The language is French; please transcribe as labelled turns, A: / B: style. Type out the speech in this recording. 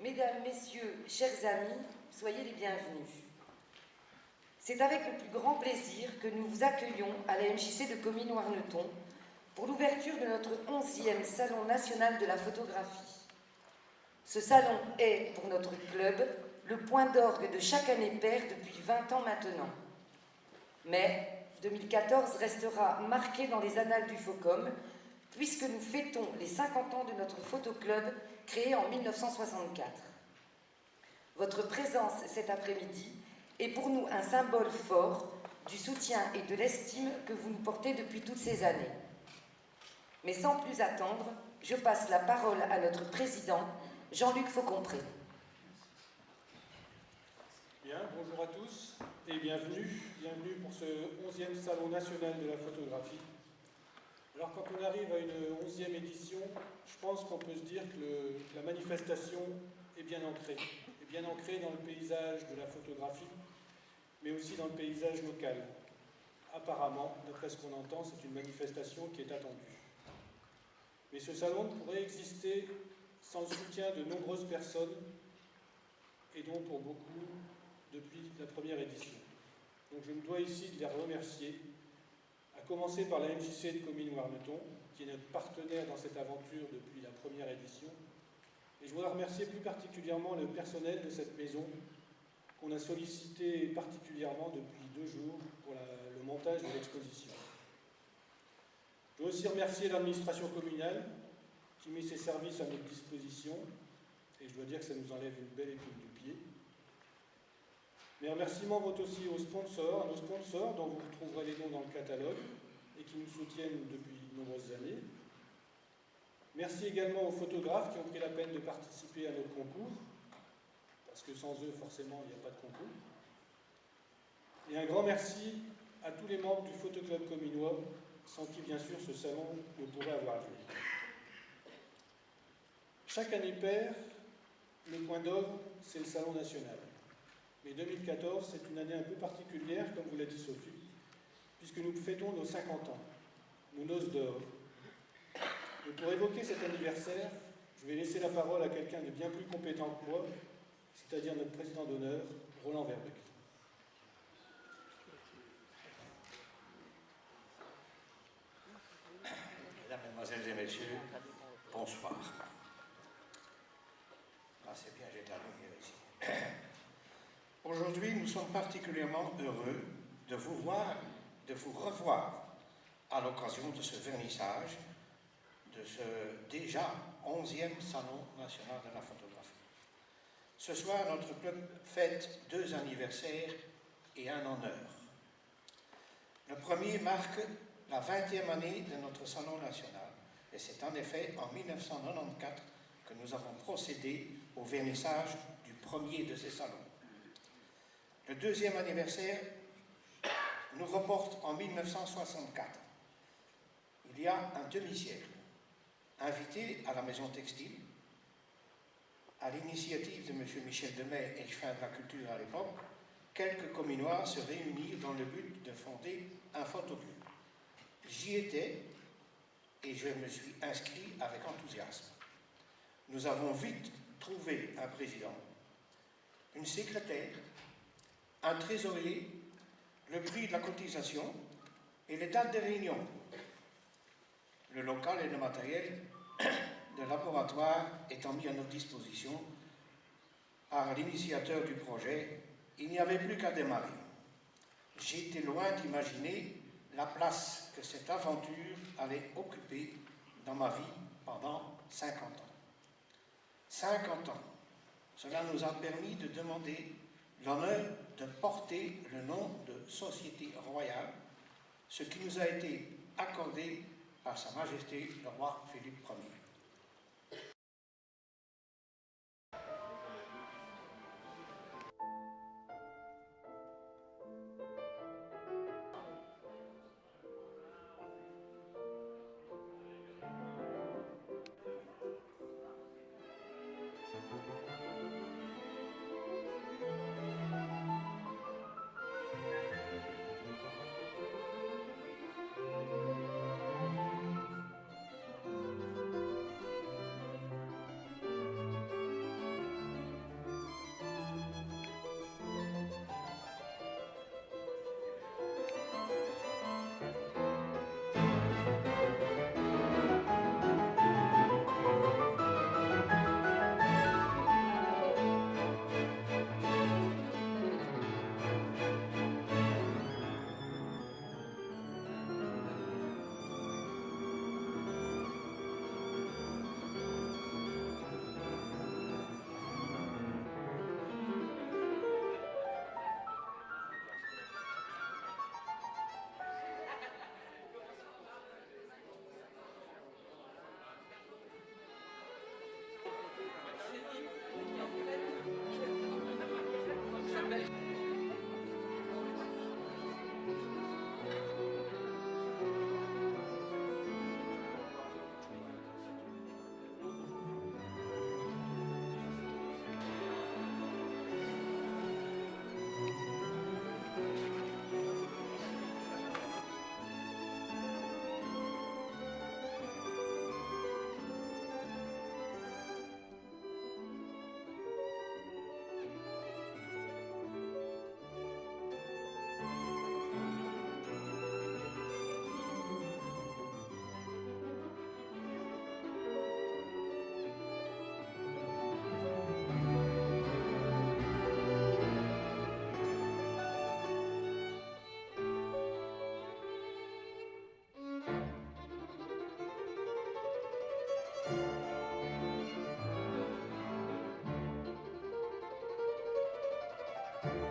A: Mesdames, Messieurs, chers amis, soyez les bienvenus. C'est avec le plus grand plaisir que nous vous accueillons à la MJC de Comines-Warneton pour l'ouverture de notre 11e Salon national de la photographie. Ce salon est, pour notre club, le point d'orgue de chaque année paire depuis 20 ans maintenant. Mais 2014 restera marqué dans les annales du FOCOM puisque nous fêtons les 50 ans de notre photoclub créé en 1964. Votre présence cet après-midi est pour nous un symbole fort du soutien et de l'estime que vous nous portez depuis toutes ces années. Mais sans plus attendre, je passe la parole à notre président, Jean-Luc Faucompré.
B: Bien, bonjour à tous et bienvenue pour ce 11e Salon national de la photographie. Alors quand on arrive à une 11e édition, je pense qu'on peut se dire que la manifestation est bien ancrée dans le paysage de la photographie, mais aussi dans le paysage local. Apparemment, d'après ce qu'on entend, c'est une manifestation qui est attendue. Mais ce salon ne pourrait exister sans le soutien de nombreuses personnes, et dont pour beaucoup depuis la première édition. Donc je me dois ici de les remercier, à commencer par la MJC de Comines-Warneton, qui est notre partenaire dans cette aventure depuis la première édition. Et je voudrais remercier plus particulièrement le personnel de cette maison, qu'on a sollicité particulièrement depuis 2 jours pour le montage de l'exposition. Je veux aussi remercier l'administration communale, qui met ses services à notre disposition, et je dois dire que ça nous enlève une belle épine du pied. Mes remerciements vont aussi aux sponsors, dont vous retrouverez les noms dans le catalogue et qui nous soutiennent depuis de nombreuses années. Merci également aux photographes qui ont pris la peine de participer à notre concours, parce que sans eux, forcément, il n'y a pas de concours. Et un grand merci à tous les membres du Photoclub cominois, sans qui, bien sûr, ce salon ne pourrait avoir lieu. Chaque année paire, le point d'orgue, c'est le Salon national. Mais 2014, c'est une année un peu particulière, comme vous l'a dit Sophie, puisque nous fêtons nos 50 ans, nos noces d'or. Et pour évoquer cet anniversaire, je vais laisser la parole à quelqu'un de bien plus compétent que moi, c'est-à-dire notre président d'honneur, Roland Verbeek.
C: Mesdames, Mesdemoiselles et Messieurs, bonsoir. Ah, c'est bien, j'ai de la lumière ici. Aujourd'hui, nous sommes particulièrement heureux de vous revoir à l'occasion de ce vernissage de ce déjà 11e Salon national de la photographie. Ce soir, notre club fête 2 anniversaires et un honneur. Le premier marque la 20e année de notre Salon national, et c'est en effet en 1994 que nous avons procédé au vernissage du premier de ces salons. Le 2e anniversaire nous reporte en 1964, il y a un demi-siècle. Invité à la Maison Textile, à l'initiative de M. Michel Demey, échevin de la culture à l'époque, quelques cominois se réunirent dans le but de fonder un photoclub. J'y étais et je me suis inscrit avec enthousiasme. Nous avons vite trouvé un président, une secrétaire, un trésorier, le prix de la cotisation et les dates des réunions. Le local et le matériel de laboratoire étant mis à notre disposition par l'initiateur du projet, il n'y avait plus qu'à démarrer. J'étais loin d'imaginer la place que cette aventure allait occuper dans ma vie pendant 50 ans. 50 ans, cela nous a permis de demander l'honneur de porter le nom de Société Royale, ce qui nous a été accordé par Sa Majesté le roi Philippe Ier.
A: Merci.